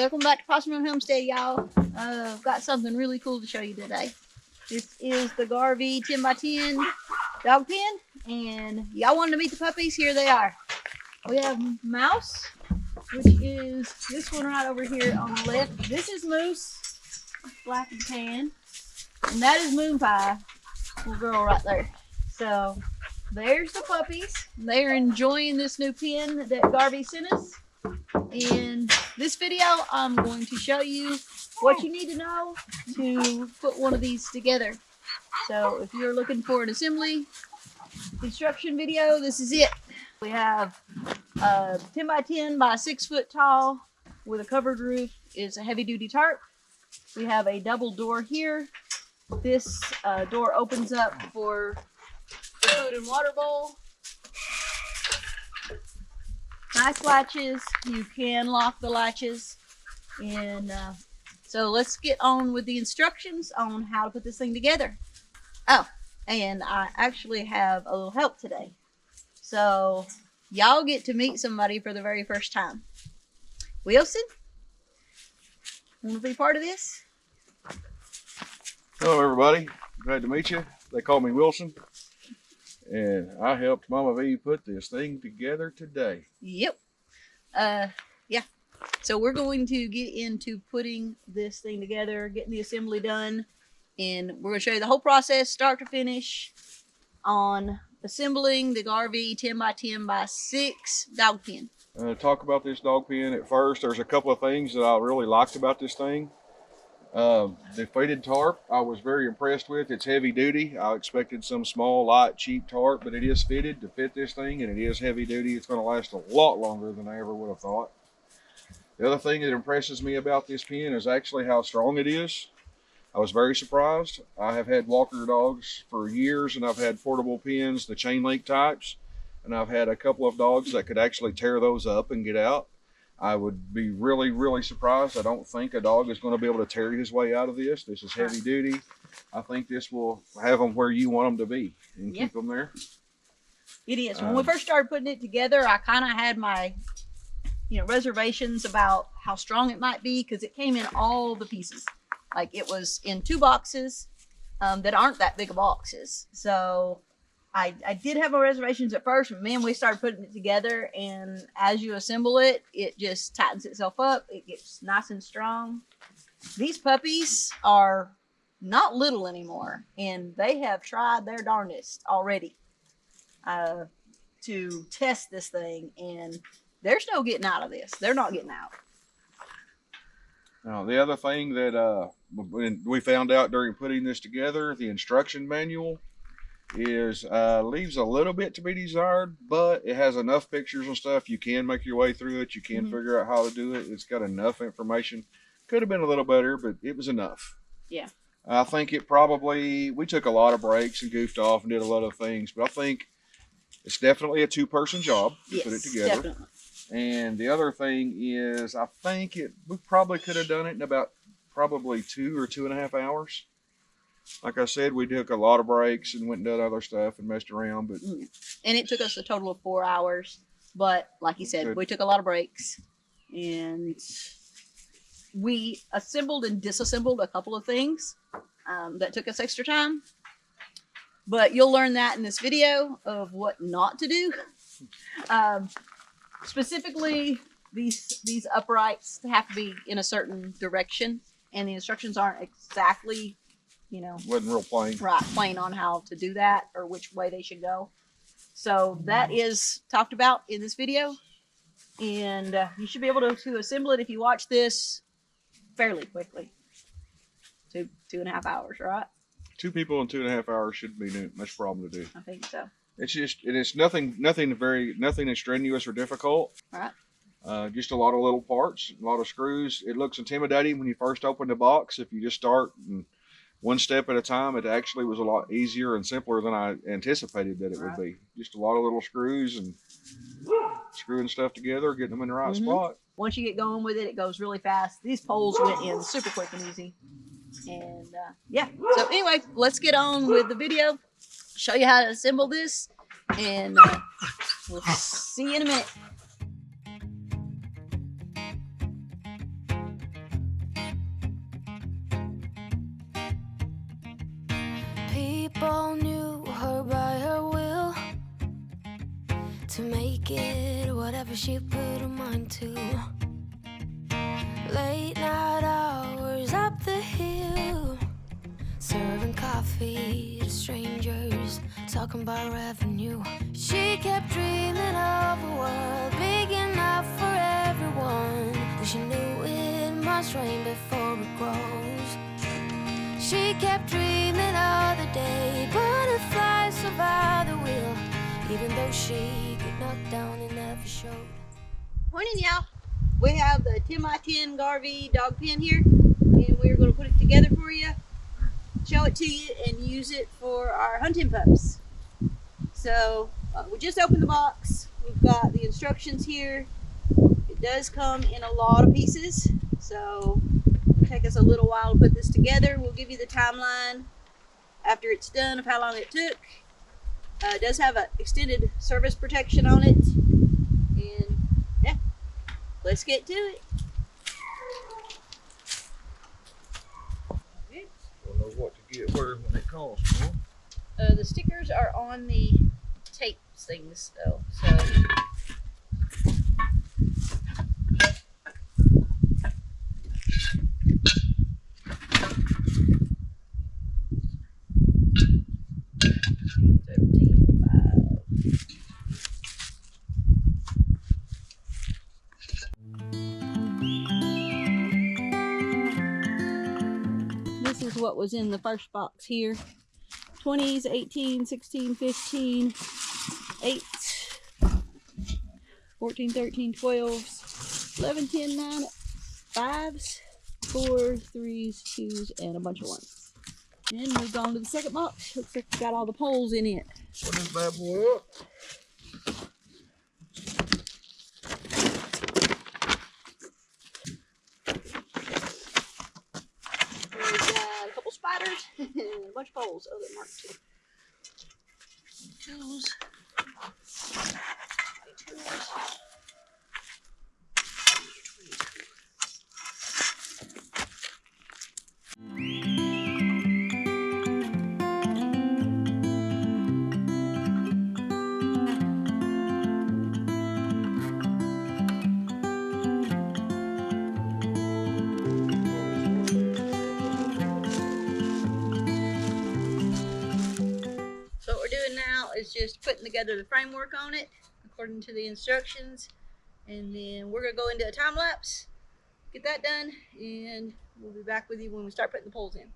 Welcome back to Possumrun Homestead, y'all. I've got something really cool to show you today. This is the Garvee 10x10 dog pen, and y'all wanted to meet the puppies. Here they are. We have Mouse, which is this one right over here on the left. This is Moose, black and tan, and that is Moon Pie, little girl right there. So there's the puppies. They're enjoying this new pen that Garvee sent us. In this video, I'm going to show you what you need to know to put one of these together. So if you're looking for an assembly instruction video, this is it. We have a 10x10 by 6 foot tall with a covered roof. It's a heavy duty tarp. We have a double door here. This door opens up for the food and water bowl. Nice latches. You can lock the latches. And so let's get on with the instructions on how to put this thing together. Oh, and I actually have a little help today. So y'all get to meet somebody for the very first time. Wilson, want to be part of this? Hello everybody, glad to meet you. They call me Wilson. And I helped MamaV put this thing together today. Yep. Yeah. So we're going to get into putting this thing together, getting the assembly done, and we're going to show you the whole process, start to finish, on assembling the Garvee 10x10 by 6 dog pen. Talk about this dog pen at first. There's a couple of things that I really liked about this thing. The faded tarp I was very impressed with. It's heavy duty. I expected some small, light, cheap tarp, but it is fitted to fit this thing, and it is heavy duty. It's going to last a lot longer than I ever would have thought. The other thing that impresses me about this pen is actually how strong it is. I was very surprised. I have had walker dogs for years, and I've had portable pens, the chain link types, and I've had a couple of dogs that could actually tear those up and get out. I would be really, really surprised. I don't think a dog is going to be able to tear his way out of this. This is heavy duty. I think this will have them where you want them to be and keep them there. It is. When we first started putting it together, I kind of had my, reservations about how strong it might be because it came in all the pieces. Like it was in 2 boxes that aren't that big of boxes. So I did have my reservations at first, but man, we started putting it together, and as you assemble it, it just tightens itself up. It gets nice and strong. These puppies are not little anymore, and they have tried their darndest already to test this thing, and there's no getting out of this. They're not getting out. Now, the other thing that we found out during putting this together, the instruction manual is leaves a little bit to be desired, but it has enough pictures and stuff. You can make your way through it. You can figure out how to do it. It's got enough information. Could have been a little better, but it was enough. Yeah. I think we took a lot of breaks and goofed off and did a lot of things, but I think it's definitely a 2-person job to put it together. Definitely. And the other thing is, I think we probably could have done it in about probably 2 or 2.5 hours. Like I said, we took a lot of breaks and went and did other stuff and messed around. But and it took us a total of 4 hours. But like you said, we took a lot of breaks. And we assembled and disassembled a couple of things that took us extra time. But you'll learn that in this video of what not to do. Specifically, these uprights have to be in a certain direction. And the instructions aren't exactly... wasn't real plain. Right, plain on how to do that or which way they should go. So that is talked about in this video. And you should be able to assemble it if you watch this fairly quickly. 2.5 hours, right? 2 people in 2.5 hours shouldn't be much problem to do. I think so. It's just, and it's nothing strenuous or difficult. Right. Just a lot of little parts, a lot of screws. It looks intimidating when you first open the box. If you just start and one step at a time, it actually was a lot easier and simpler than I anticipated that it would be. Just a lot of little screws and screwing stuff together, getting them in the right spot. Once you get going with it, it goes really fast. These poles went in super quick and easy. And yeah, so anyway, let's get on with the video. Show you how to assemble this, and we'll see you in a minute. people knew her by her will, to make it whatever she put her mind to. Late night hours up the hill, serving coffee to strangers, talking about revenue. She kept dreaming of a world big enough for everyone, but she knew it must rain before it grows. She kept dreaming of the day butterflies survive the wheel, even though she get knocked down and never showed. Morning, y'all. We have the 10x10 Garvee dog pen here, and we're going to put it together for you, show it to you, and use it for our hunting pups. So we just opened the box. We've got the instructions here. It does come in a lot of pieces, so it'll take us a little while to put this together. We'll give you the timeline after it's done of how long it took. It does have an extended service protection on it, and yeah, let's get to it. We'll know what to get where when it costs more. The stickers are on the tape things though, so. This is what was in the first box here. 20s, 18, 16, 15, 8, 14, 13, 12s, 11, 10, 9, 5s, 4s, 3s, 2s, and a bunch of 1s. And moved on to the second box. Looks like it's got all the poles in it. Put this bad boy up. We've got a couple spiders and a bunch of poles. Oh, they're marked too. Tools. So what we're doing now is just putting together the framework on it according to the instructions, and then we're gonna go into a time lapse, get that done, and we'll be back with you when we start putting the poles in.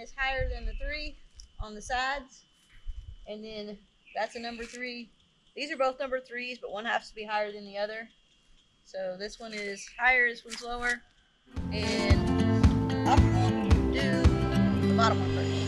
Is higher than the 3 on the sides, and then that's a number 3. These are both number 3s, but one has to be higher than the other. So this one is higher, this one's lower, and I'll do the bottom one first.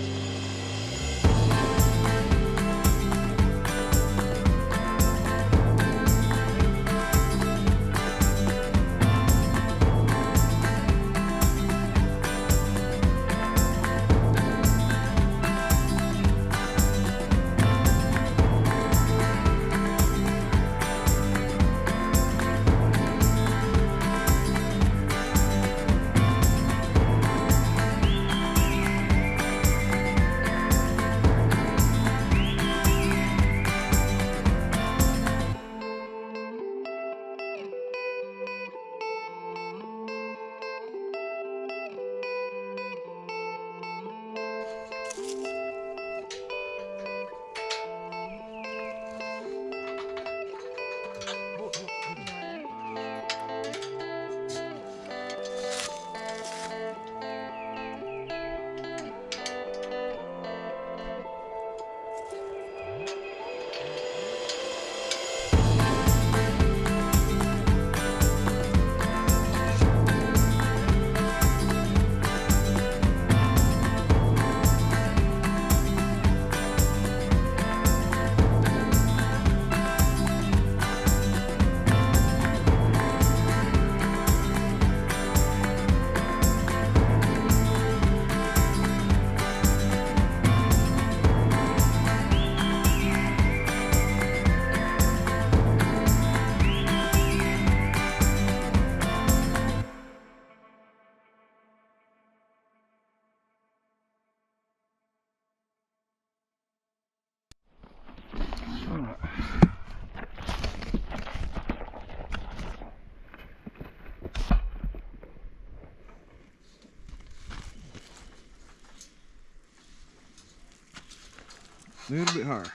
A little bit higher.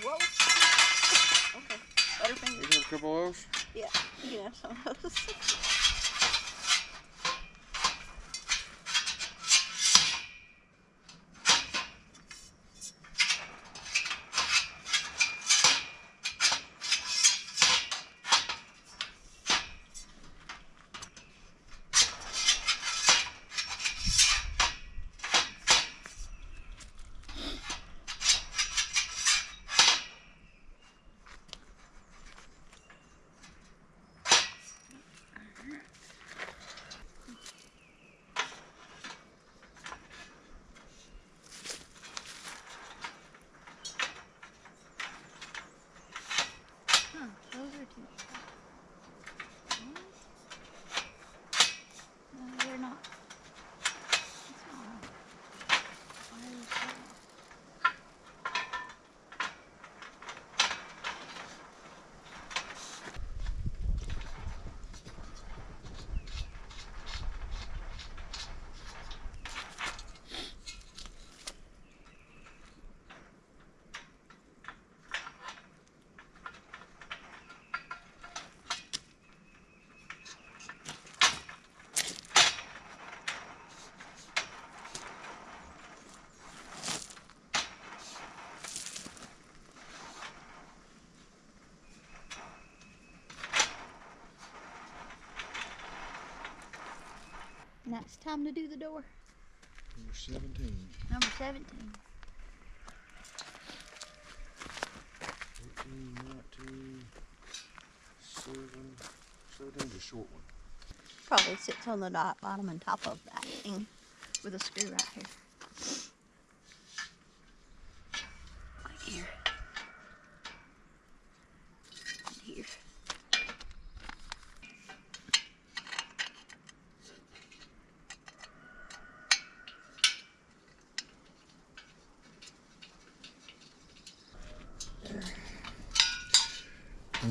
Whoa. Okay. Butterfingers. You have a couple of those? Yeah, you can have some of those. Those are too short. No, they're not. That's not right. Why is that? Now it's time to do the door. Number 17. Number 17. 18, 19, 7. 17's a short one. Probably sits on the bottom and top of that thing with a screw right here. Right here. And here.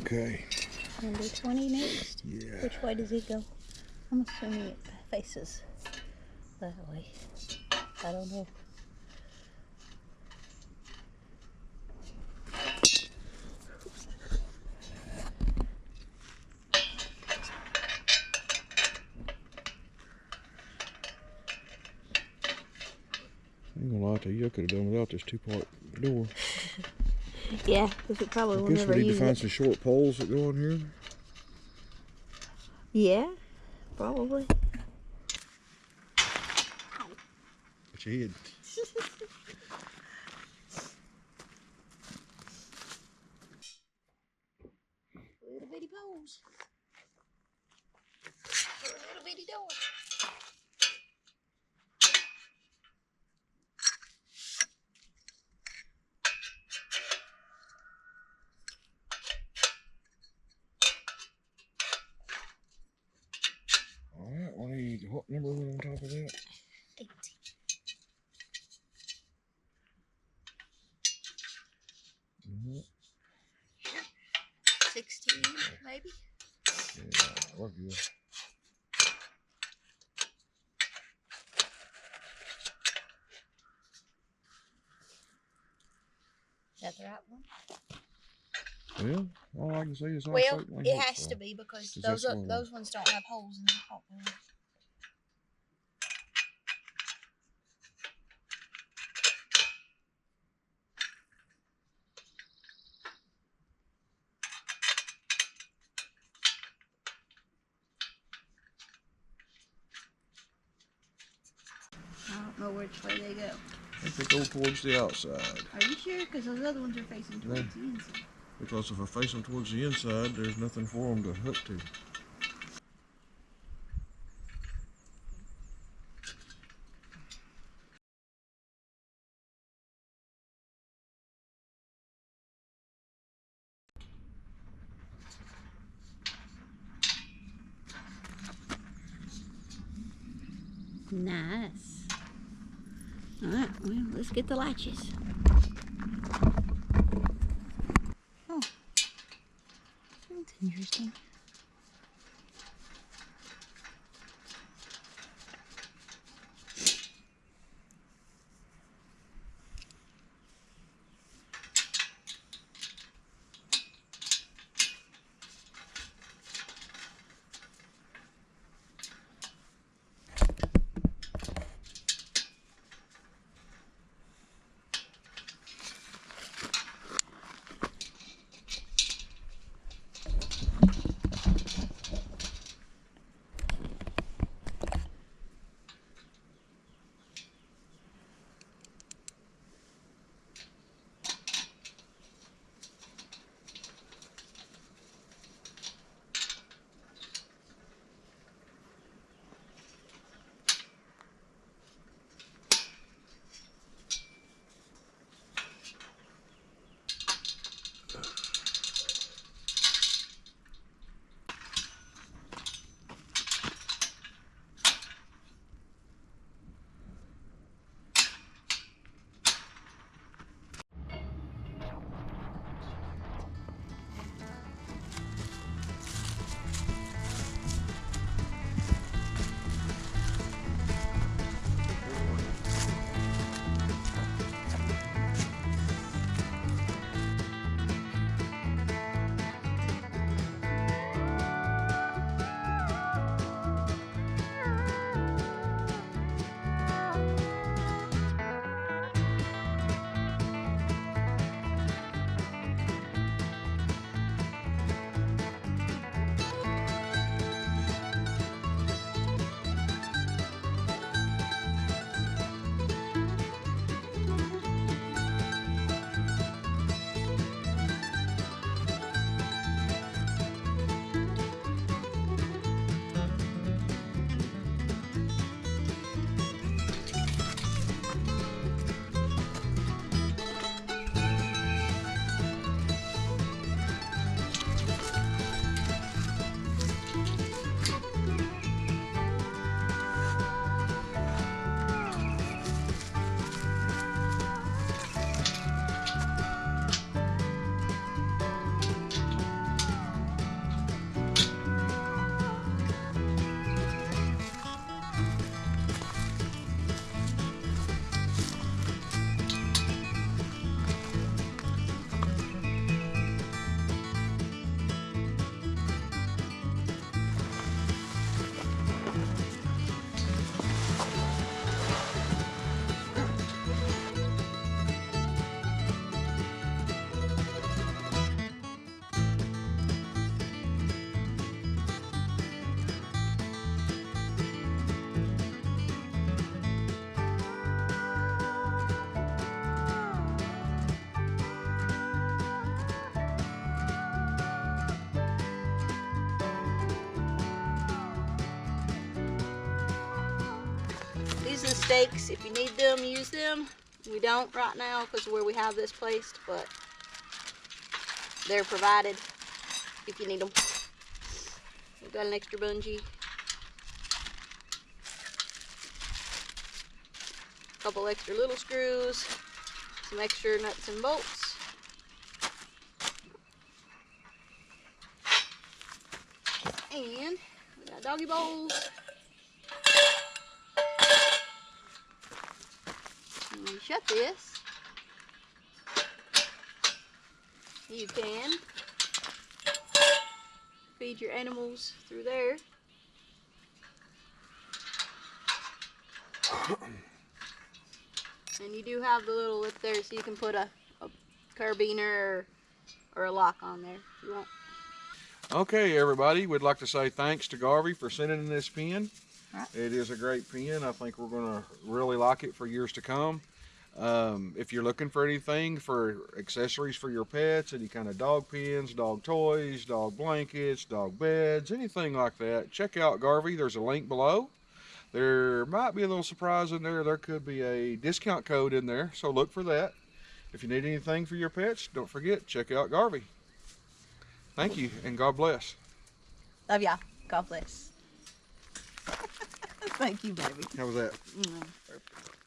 Okay. Number 20 next. Yeah. Which way does it go? I'm assuming it faces that way. I don't know. I ain't gonna lie to you, I could have done without this two-part door. Yeah, because it probably I will guess never we need use to find it. some short poles that go on here. Yeah, probably. But you hid. Little bitty poles. For a little bitty door. Alright, we need what number one on top of that? 8. Mm-hmm. 16, maybe? Yeah, we're good. that the right one? Well, all I can see is Well, it has to be because those ones don't have holes in the pot bellies. I don't know which way they go. I think they go towards the outside. Are you sure? Because those other ones are facing towards the inside. Because if they're facing towards the inside, there's nothing for them to hook to. Nice. All right, well, let's get the latches. Oh, that's interesting. These are the stakes. If you need them, use them. We don't right now because of where we have this placed, but they're provided if you need them. We've got an extra bungee. A couple extra little screws. Some extra nuts and bolts. And we got doggy bowls. And when you shut this, You can feed your animals through there. And you do have the little lip there, so you can put a carabiner or a lock on there if you want. Okay, everybody, we'd like to say thanks to Garvey for sending in this pen. Right. It is a great pen. I think we're going to really like it for years to come. If you're looking for anything for accessories for your pets, any kind of dog pens, dog toys, dog blankets, dog beds, anything like that, check out Garvey. There's a link below. There might be a little surprise in there. There could be a discount code in there, so look for that. If you need anything for your pets, don't forget, check out Garvey. Thank you, and God bless. Love y'all. God bless. Thank you, baby. How was that? Perfect.